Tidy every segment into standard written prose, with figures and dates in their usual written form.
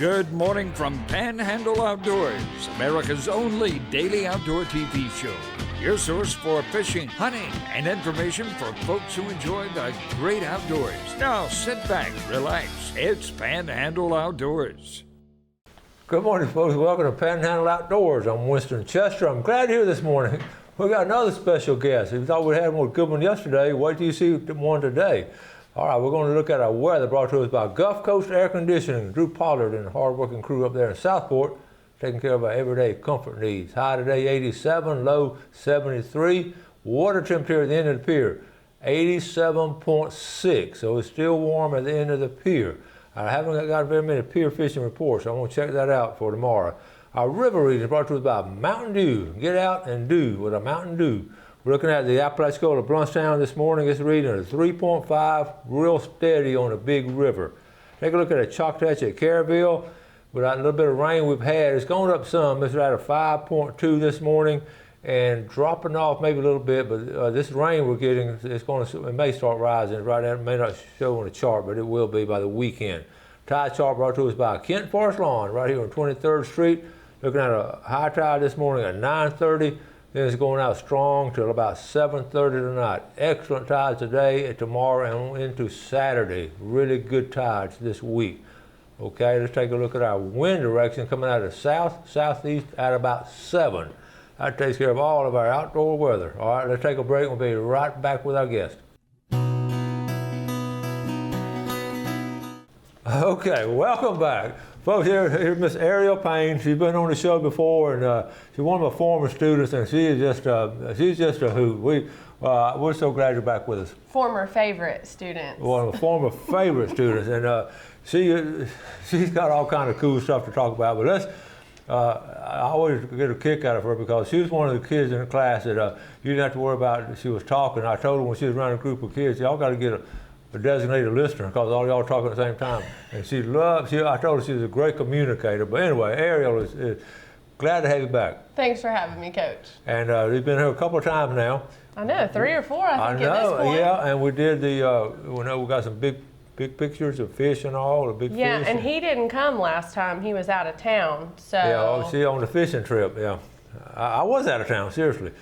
Good morning from Panhandle Outdoors, America's only daily outdoor TV show. Your source for fishing, hunting, and information for folks who enjoy the great outdoors. Now sit back, relax. It's Panhandle Outdoors. Good morning, folks. Welcome to Panhandle Outdoors. I'm Winston Chester. I'm glad you're here this morning. We got another special guest. If you thought we had one good one yesterday, wait till you see one today. All right, we're going to look at our weather brought to us by Gulf Coast Air Conditioning. Drew Pollard and the hard-working crew up there in Southport, taking care of our everyday comfort needs. High today, 87, low 73. Water temperature at the end of the pier, 87.6. So it's still warm at the end of the pier. I haven't got very many pier fishing reports, so I'm going to check that out for tomorrow. Our river reading is brought to us by Mountain Dew. Get out and do with a Mountain Dew. We're looking at the Apalachicola of Blountstown this morning. It's reading a 3.5, real steady on a big river. Take a look at a Choctaw at Caryville. Without a little bit of rain we've had, it's gone up some. It's at a 5.2 this morning and dropping off maybe a little bit, but this rain we're getting, it may start rising. Right now, it may not show on the chart, but it will be by the weekend. Tide chart brought to us by Kent Forest Lawn right here on 23rd Street. Looking at a high tide this morning at 9:30. Then it's going out strong till about 7:30 tonight. Excellent tides today and tomorrow and into Saturday. Really good tides this week. Okay, let's take a look at our wind direction coming out of southeast at about 7. That takes care of all of our outdoor weather. All right, let's take a break. We'll be right back with our guest. Okay, welcome back. Folks, here's Miss Ariel Payne. She's been on the show before, and she's one of my former students, and she's just a hoot. We're so glad you're back with us. Former favorite students. One of my former favorite students, and she's got all kind of cool stuff to talk about. But I always get a kick out of her because she was one of the kids in the class that you didn't have to worry about. She was talking. I told her when she was around a group of kids, y'all got to get a designated listener because all y'all talking at the same time. And I told her she was a great communicator. But anyway, Ariel is glad to have you back. Thanks for having me, Coach. And you've been here a couple of times now. I know, 3 or 4, I think, at this point. Yeah, and we did we got some big pictures of fish and all, the big fish. Yeah, and he didn't come last time. He was out of town, so. Yeah, on the fishing trip, yeah. I was out of town, seriously.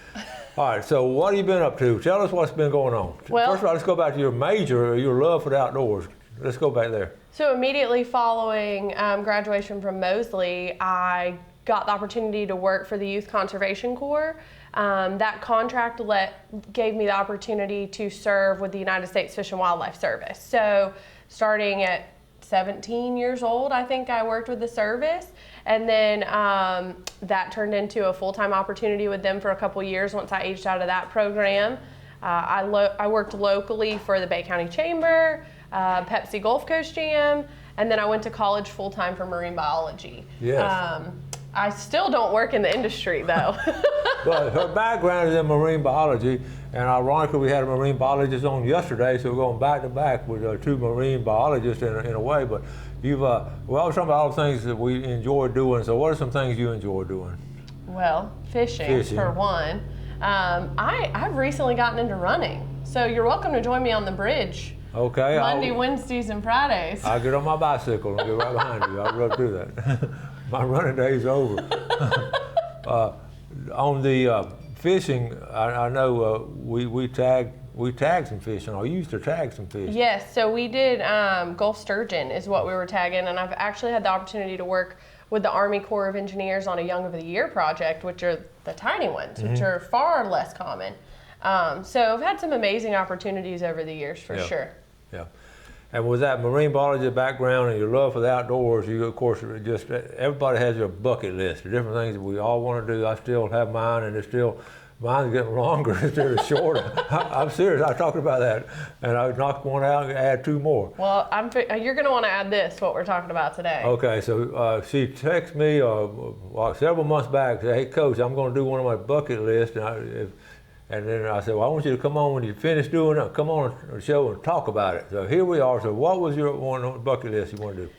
All right, so what have you been up to? Tell us what's been going on. Well, first of all, let's go back to your love for the outdoors. Let's go back there. So immediately following graduation from Mosley, I got the opportunity to work for the Youth Conservation Corps. That contract gave me the opportunity to serve with the United States Fish and Wildlife Service. So starting at 17 years old, I think I worked with the service. And then that turned into a full-time opportunity with them for a couple years once I aged out of that program. I worked locally for the Bay County Chamber, Pepsi Gulf Coast Jam, and then I went to college full-time for marine biology. Yes. I still don't work in the industry, though. But her background is in marine biology, and ironically, we had a marine biologist on yesterday, so we're going back to back with 2 marine biologists in a way. But you've, I was talking about all the things that we enjoy doing. So what are some things you enjoy doing? Well, fishing. For one. I've recently gotten into running, so you're welcome to join me on the bridge. Okay. Monday, Wednesdays, and Fridays. I'll get on my bicycle and get right behind you. I'll run through that. My running day's over. On the fishing, I know we tagged some fish, and I used to tag some fish. Yes, so we did Gulf sturgeon is what we were tagging, and I've actually had the opportunity to work with the Army Corps of Engineers on a Young of the Year project, which are the tiny ones, which are far less common. So I've had some amazing opportunities over the years, for sure. Yeah. And with that marine biology background and your love for the outdoors, you, of course, everybody has their bucket list, the different things that we all want to do. I still have mine, and mine's getting longer instead of shorter. I'm serious. I talked about that, and I knocked one out and add 2 more. Well, you're going to want to add this, what we're talking about today. Okay, so she texted me several months back, said, "Hey, Coach, I'm going to do one of my bucket lists," and then I said, "Well, I want you to come on when you finish doing it. Come on the show and talk about it." So here we are. So what was your one on the bucket list you want to do?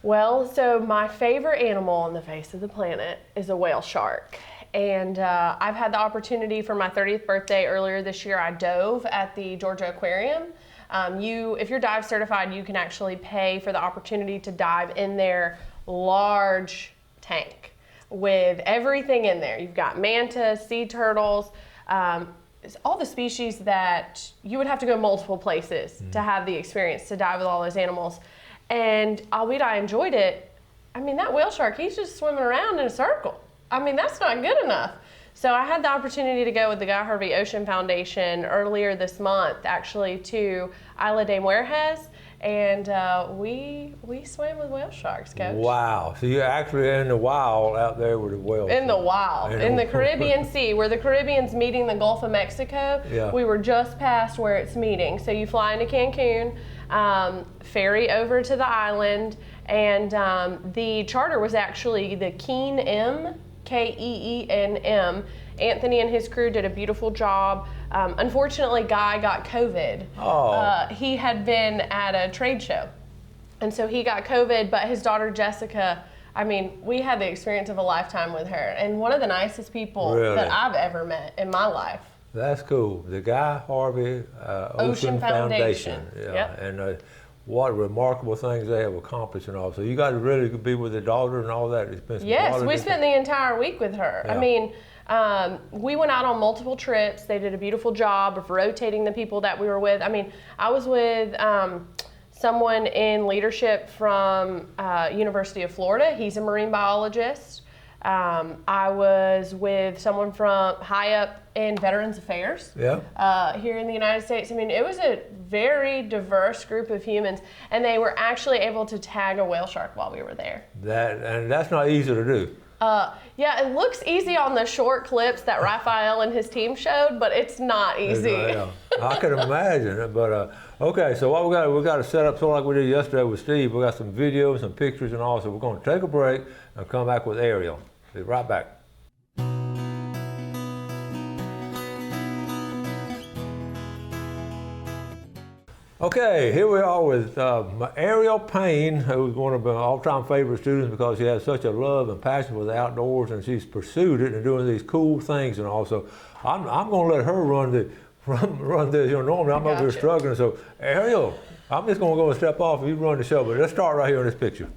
Well, so my favorite animal on the face of the planet is a whale shark. And I've had the opportunity for my 30th birthday earlier this year. I dove at the Georgia Aquarium. If you're dive certified, you can actually pay for the opportunity to dive in their large tank with everything in there. You've got mantas, sea turtles, it's all the species that you would have to go multiple places to have the experience to dive with all those animals. And albeit I enjoyed it, I mean, that whale shark, he's just swimming around in a circle. I mean, that's not good enough. So I had the opportunity to go with the Guy Harvey Ocean Foundation earlier this month, actually, to Isla de Mujeres, and we swam with whale sharks, Coach. Wow. So you're actually in the wild out there with the whales. In the wild, in the Caribbean Sea, where the Caribbean's meeting the Gulf of Mexico. Yeah. We were just past where it's meeting. So you fly into Cancun, ferry over to the island, and the charter was actually the Keen M, Keenm. Anthony and his crew did a beautiful job. Unfortunately, Guy got COVID. Oh. He had been at a trade show, and so he got COVID, but his daughter Jessica, I mean, we had the experience of a lifetime with her, and one of the nicest people Really? that I've ever met in my life. That's cool. The Guy Harvey Ocean Foundation. Yeah. Yep. And what remarkable things they have accomplished and all. So you got to really be with the daughter and all that. It's been some Yes, quality we spent the entire week with her. Yeah. I mean, we went out on multiple trips. They did a beautiful job of rotating the people that we were with. I mean, I was with someone in leadership from University of Florida. He's a marine biologist. I was with someone from high up in Veterans Affairs here in the United States. I mean, it was a very diverse group of humans, and they were actually able to tag a whale shark while we were there. And that's not easy to do. Yeah, it looks easy on the short clips that Raphael and his team showed, but it's not easy. Yeah, I can imagine it. But okay, so what we got to set up sort of like we did yesterday with Steve. We got some videos, some pictures, and all. So we're going to take a break and come back with Ariel. Be right back. Okay, here we are with Ariel Payne, who's one of my all-time favorite students because she has such a love and passion for the outdoors, and she's pursued it and doing these cool things. And also, I'm going to let her run this. You know, normally I'm over here struggling. So Ariel, I'm just going to go and step off and you run the show. But let's start right here in this picture.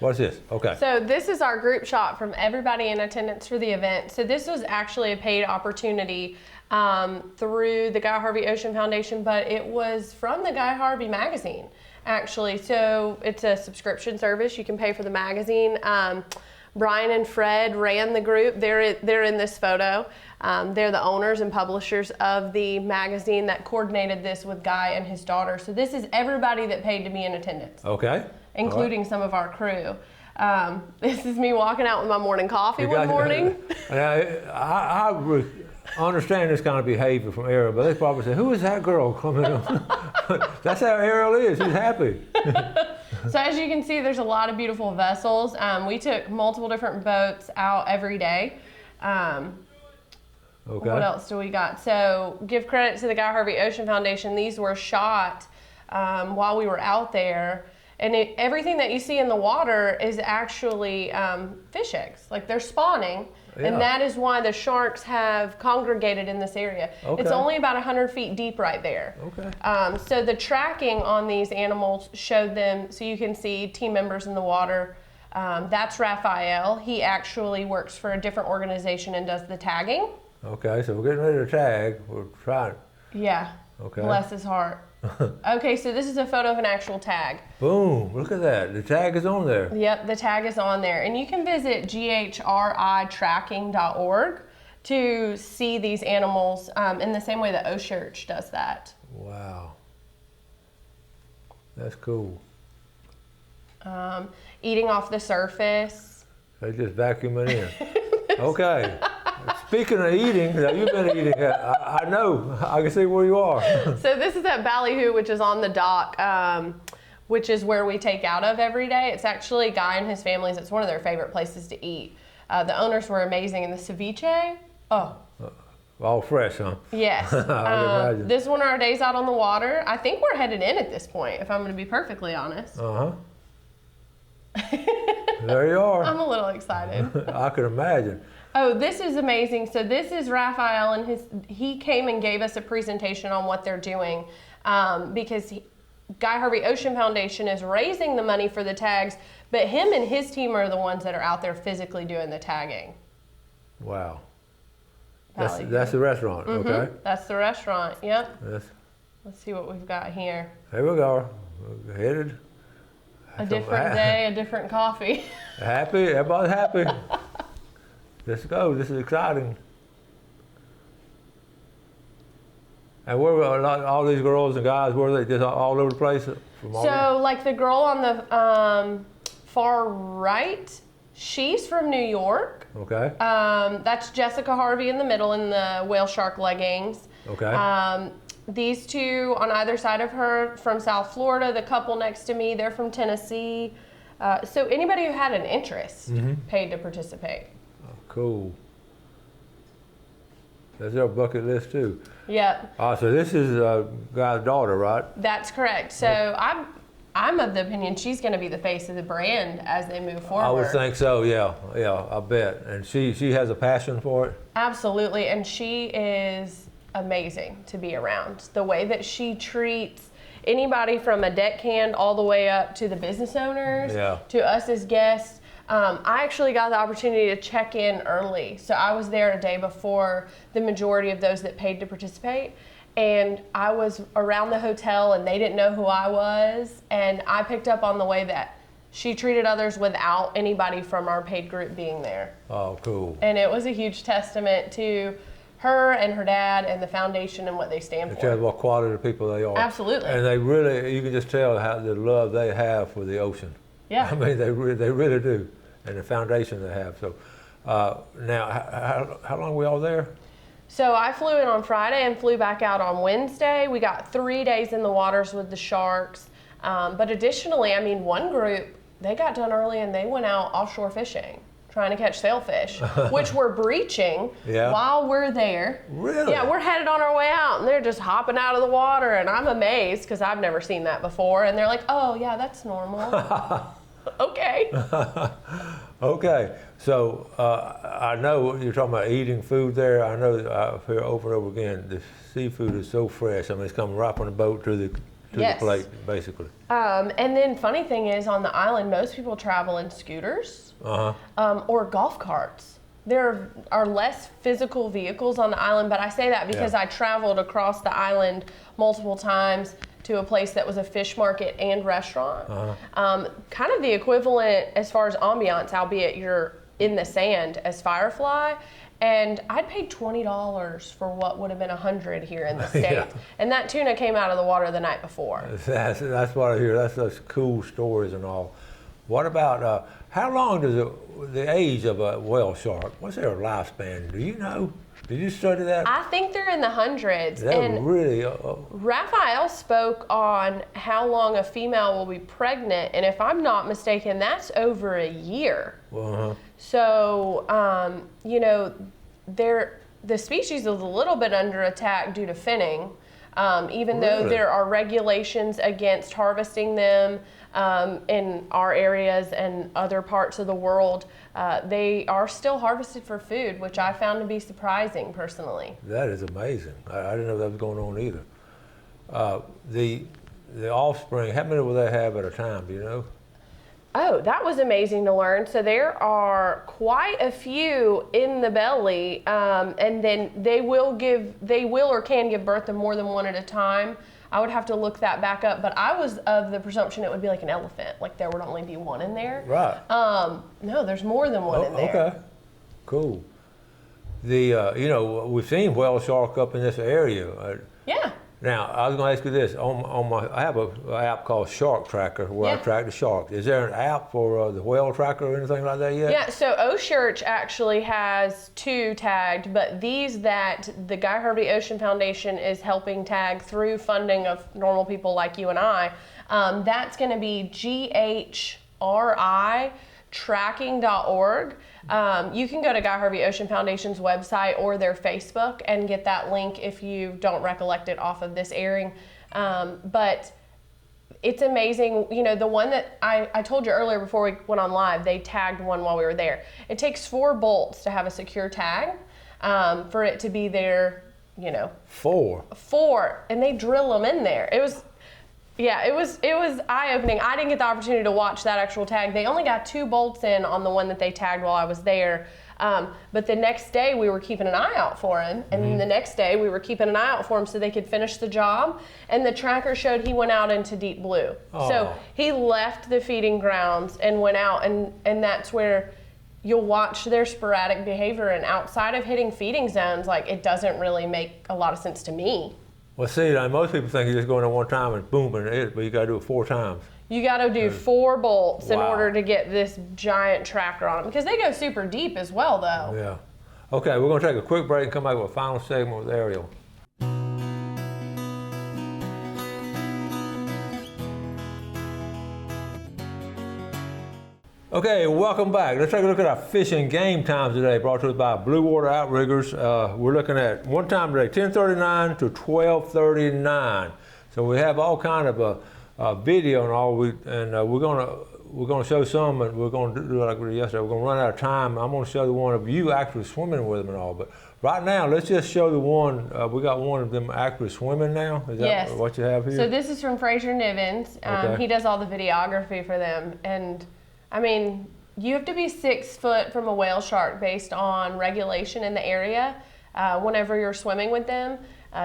What's this? Okay. So this is our group shot from everybody in attendance for the event. So this was actually a paid opportunity through the Guy Harvey Ocean Foundation, but it was from the Guy Harvey magazine, actually. So it's a subscription service. You can pay for the magazine. Brian and Fred ran the group. They're in this photo. They're the owners and publishers of the magazine that coordinated this with Guy and his daughter. So this is everybody that paid to be in attendance. Okay. Including some of our crew. This is me walking out with my morning coffee one morning. I understand this kind of behavior from Ariel, but they probably say, "Who is that girl coming on?" That's how Ariel is. She's happy. So as you can see, there's a lot of beautiful vessels. We took multiple different boats out every day. Okay. What else do we got? So give credit to the Guy Harvey Ocean Foundation. These were shot while we were out there. And everything that you see in the water is actually fish eggs. Like they're spawning. Yeah. And that is why the sharks have congregated in this area. Okay. It's only about 100 feet deep right there. Okay. So the tracking on these animals showed them, so you can see team members in the water. That's Raphael. He actually works for a different organization and does the tagging. Okay, so we're getting ready to tag. We're trying. Yeah. Okay. Bless his heart. Okay, so this is a photo of an actual tag. Boom, look at that. The tag is on there. Yep, the tag is on there. And you can visit ghritracking.org to see these animals in the same way that O-Church does that. Wow. That's cool. Eating off the surface. They just vacuum it in. Okay. Speaking of eating, now you've been eating. I know. I can see where you are. So this is at Ballyhoo, which is on the dock, which is where we take out of every day. It's actually Guy and his families. It's one of their favorite places to eat. The owners were amazing, and the ceviche. Oh. All fresh, huh? Yes. This is one of our days out on the water. I think we're headed in at this point, if I'm going to be perfectly honest. There you are. I'm a little excited. I could imagine. Oh, this is amazing. So this is Raphael, and he came and gave us a presentation on what they're doing because Guy Harvey Ocean Foundation is raising the money for the tags, But him and his team are the ones that are out there physically doing the tagging. Wow. Valley That's the restaurant, okay? That's the restaurant, yep. Yes. Let's see what we've got here. Here we go. We're headed. A different day, a different coffee. Happy, everybody's happy. Let's go, this is exciting. And where were all these girls and guys, were they just all over the place? So like the girl on the far right, she's from New York. Okay. That's Jessica Harvey in the middle in the whale shark leggings. Okay. These two on either side of her from South Florida. The couple next to me, they're from Tennessee. So anybody who had an interest paid to participate. Oh, cool. That's their bucket list too. Yep. So this is guy's daughter, right? That's correct. So I'm of the opinion she's going to be the face of the brand as they move forward. I would think so. Yeah, I bet. And she has a passion for it. Absolutely, and she is amazing to be around. The way that she treats anybody from a deckhand all the way up to the business owners, to us as guests. I actually got the opportunity to check in early. So I was there a day before the majority of those that paid to participate. And I was around the hotel and they didn't know who I was. And I picked up on the way that she treated others without anybody from our paid group being there. Oh, cool. And it was a huge testament to her and her dad and the foundation and what they stand for. It tells what quality of people they are. Absolutely. And they really, you can just tell how the love they have for the ocean. Yeah. I mean, they really do. And the foundation they have. So now, how long were we all there? So I flew in on Friday and flew back out on Wednesday. We got 3 days in the waters with the sharks. But additionally, I mean, one group, they got done early and they went out offshore fishing, trying to catch sailfish, which we're breaching while we're there. Really? Yeah, we're headed on our way out and they're just hopping out of the water and I'm amazed because I've never seen that before. And they're like, oh yeah, that's normal. Okay. Okay. So I know you're talking about eating food there. I know that I've heard over and over again, the seafood is so fresh. I mean, it's coming right from the boat to the plate, basically. And then funny thing is, on the island, most people travel in scooters or golf carts. There are less physical vehicles on the island, but I say that because I traveled across the island multiple times to a place that was a fish market and restaurant. Kind of the equivalent as far as ambiance, albeit you're in the sand, as Firefly. And I'd paid $20 for what would have been $100 here in the States. And that tuna came out of the water the night before. That's what I hear. That's those cool stories and all. What about, how long does the age of a whale shark, what's their lifespan? Do you know? Did you study that? I think they're in the hundreds. And really. Raphael spoke on how long a female will be pregnant, and if I'm not mistaken, that's over a year. So, you know, the species is a little bit under attack due to finning, even though there are regulations against harvesting them in our areas and other parts of the world. They are still harvested for food, which I found to be surprising personally. That is amazing. I didn't know that was going on either. The offspring, how many will they have at a time, do you know? Oh, that was amazing to learn. So there are quite a few in the belly, and then they will or can give birth to more than one at a time. I would have to look that back up, but I was of the presumption it would be like an elephant, like there would only be one in there. Right. No, there's more than one in there. Okay, cool. You know, we've seen whale shark up in this area. Yeah. Now, I was going to ask you this. I have an app called Shark Tracker where I track the sharks. Is there an app for the whale tracker or anything like that yet? Yeah, so Oshurch actually has 2 tagged, but these that the Guy Harvey Ocean Foundation is helping tag through funding of normal people like you and I, that's going to be GHRI tracking.org. You can go to Guy Harvey Ocean Foundation's website or their Facebook and get that link if you don't recollect it off of this airing. But it's amazing. You know, the one that I told you earlier before we went on live, they tagged one while we were there. It takes 4 bolts to have a secure tag for it to be there, you know. 4? 4, and they drill them in there. Yeah, it was eye-opening. I didn't get the opportunity to watch that actual tag. They only got 2 bolts in on the one that they tagged while I was there. But the next day we were keeping an eye out for him, and then the next day we were keeping an eye out for him so they could finish the job. And the tracker showed he went out into deep blue. Oh. So he left the feeding grounds and went out, and that's where you'll watch their sporadic behavior. And outside of hitting feeding zones, like, it doesn't really make a lot of sense to me. Well, see, most people think you just go in there one time and boom, and it is, but you got to do it 4 times. You got to do 4 bolts in Wow. order to get this giant tracker on them, because they go super deep as well, though. Yeah. Okay, we're going to take a quick break and come back with a final segment with Ariel. Okay, welcome back. Let's take a look at our fishing game times today, brought to us by Blue Water Outriggers. We're looking at one time today, 10:39 to 12:39. So we have all kind of a video and all, we're gonna show some, and we're gonna do like we did yesterday. We're gonna run out of time. I'm gonna show the one of you actually swimming with them and all. But right now, let's just show the one. We got one of them actually swimming now. Is Yes. that what you have here? So this is from Fraser Nivens. Okay. He does all the videography for them. And I mean, you have to be 6 foot from a whale shark based on regulation in the area whenever you're swimming with them.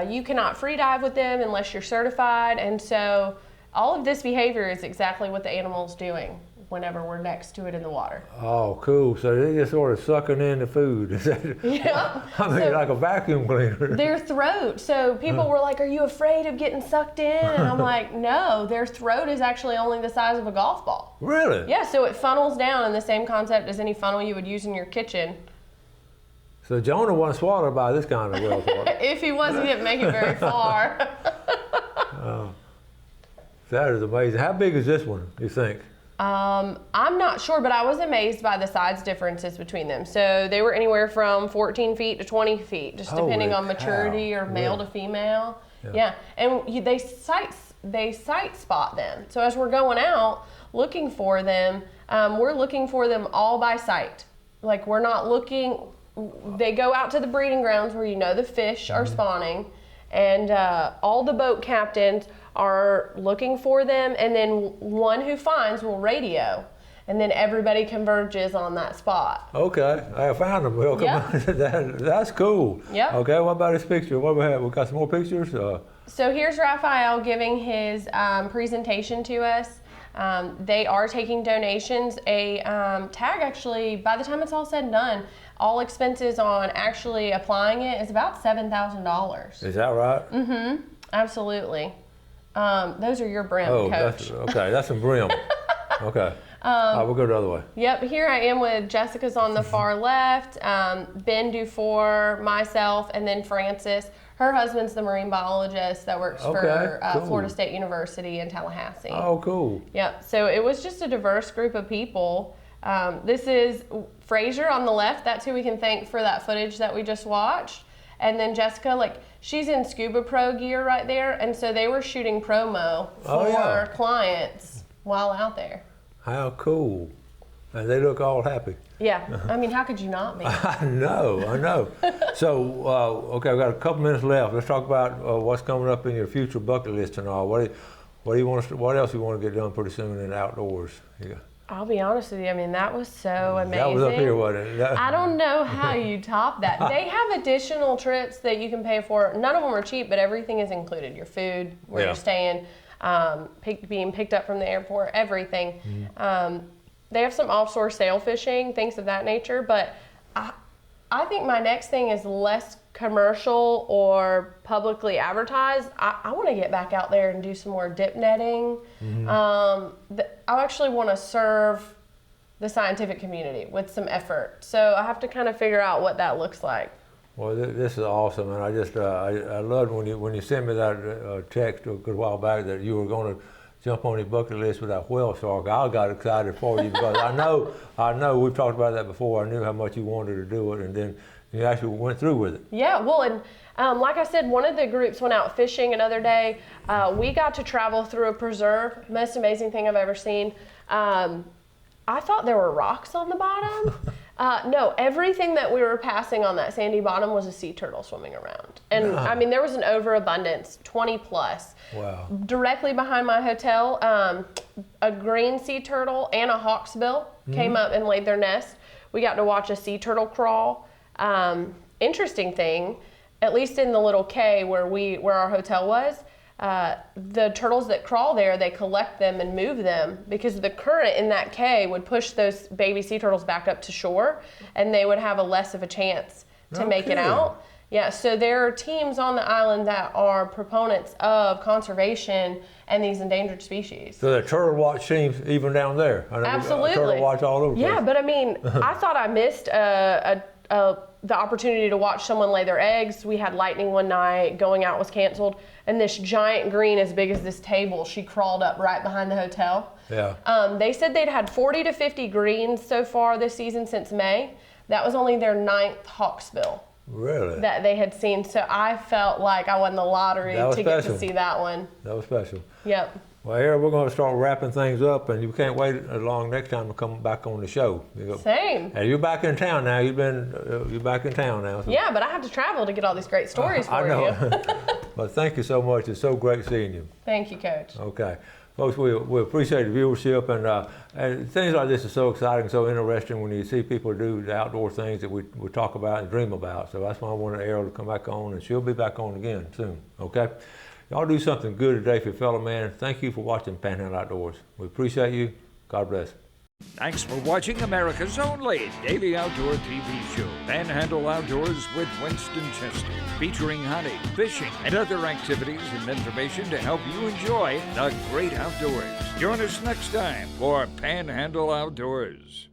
You cannot free dive with them unless you're certified. And so all of this behavior is exactly what the animal's doing whenever we're next to it in the water. Oh, cool. So they're just sort of sucking in the food. Is that, Yeah. I mean, So like a vacuum cleaner. their throat. So people were like, "Are you afraid of getting sucked in?" And I'm like, "No, their throat is actually only the size of a golf ball." Really? Yeah, so it funnels down in the same concept as any funnel you would use in your kitchen. So Jonah wasn't swallowed by this kind of whale shark. If he wasn't, he didn't make it very far. That is amazing. How big is this one, you think? I'm not sure, but I was amazed by the size differences between them. So they were anywhere from 14 feet to 20 feet, just depending Holy on maturity cow. or male Really? to female. Yeah. Yeah, and they sight spot them. So as we're going out looking for them, we're looking for them all by sight. Like, we're not looking. They go out to the breeding grounds where you know the fish are spawning, and all the boat captains are looking for them, and then one who finds will radio, and then everybody converges on that spot. Okay, I found them. Well, come Yeah. on. That's cool. Yep. Okay, what about this picture? What we have? We got some more pictures? So here's Raphael giving his presentation to us. They are taking donations. A tag, actually, by the time it's all said and done, all expenses on actually applying it is about $7,000. Is that right? Mm-hmm. Absolutely. Those are your brim, Coach. That's some brim. Okay. We'll go the other way. Yep, here I am with Jessica's on the far left, Ben Dufour, myself, and then Francis. Her husband's the marine biologist that works for cool. Florida State University in Tallahassee. Oh, cool. Yep, so it was just a diverse group of people. This is Fraser on the left. That's who we can thank for that footage that we just watched. And then Jessica, like, she's in Scuba Pro gear right there, and so they were shooting promo for clients while out there. How cool. And they look all happy. Yeah, I mean, how could you not be? I know. So, okay, we've got a couple minutes left. Let's talk about what's coming up in your future bucket list and all. What do you want? What else you want to get done pretty soon in the outdoors? Yeah. I'll be honest with you. I mean, that was so amazing. That was up here, wasn't it? I don't know how you top that. They have additional trips that you can pay for. None of them are cheap, but everything is included. Your food, where you're staying, being picked up from the airport, everything. They have some offshore sail fishing, things of that nature. But I think my next thing is less commercial or publicly advertised. I want to get back out there and do some more dip netting. I actually want to serve the scientific community with some effort. So I have to kind of figure out what that looks like. Well, this is awesome, and I just I loved when you sent me that text a good while back that you were going to jump on your bucket list with that whale shark. I got excited for you because I know we've talked about that before. I knew how much you wanted to do it, and then you actually went through with it. Yeah, well, and like I said, one of the groups went out fishing another day. We got to travel through a preserve, most amazing thing I've ever seen. I thought there were rocks on the bottom. No, everything that we were passing on that sandy bottom was a sea turtle swimming around. And I mean, there was an overabundance, 20 plus. Wow. Directly behind my hotel, a green sea turtle and a hawksbill came up and laid their nest. We got to watch a sea turtle crawl. Interesting thing, at least in the little cay where our hotel was, the turtles that crawl there, they collect them and move them because the current in that cay would push those baby sea turtles back up to shore, and they would have a less of a chance to make it out. Yeah, so there are teams on the island that are proponents of conservation and these endangered species. So the turtle watch seems even down there. I know Absolutely. Turtle watch all over the place. Yeah, but I mean, I thought I missed the opportunity to watch someone lay their eggs. We had lightning one night, going out was canceled, and this giant green as big as this table, she crawled up right behind the hotel. Yeah. They said they'd had 40 to 50 greens so far this season since May. That was only their 9th hawksbill. Really? That they had seen. So I felt like I won the lottery to get to see that one. That was special. Yep. Well, here we're going to start wrapping things up, and you can't wait long next time to come back on the show. Same. And you're back in town now. You're back in town now. So. Yeah, but I have to travel to get all these great stories for I know. you. But thank you so much. It's so great seeing you. Thank you, Coach. Okay. Folks, we appreciate the viewership, and things like this are so exciting, so interesting when you see people do the outdoor things that we talk about and dream about. So that's why I wanted Errol to come back on, and she'll be back on again soon, okay? Y'all do something good today for your fellow man. Thank you for watching Panhandle Outdoors. We appreciate you. God bless. Thanks for watching America's only daily outdoor TV show, Panhandle Outdoors with Winston Chester, featuring hunting, fishing, and other activities and information to help you enjoy the great outdoors. Join us next time for Panhandle Outdoors.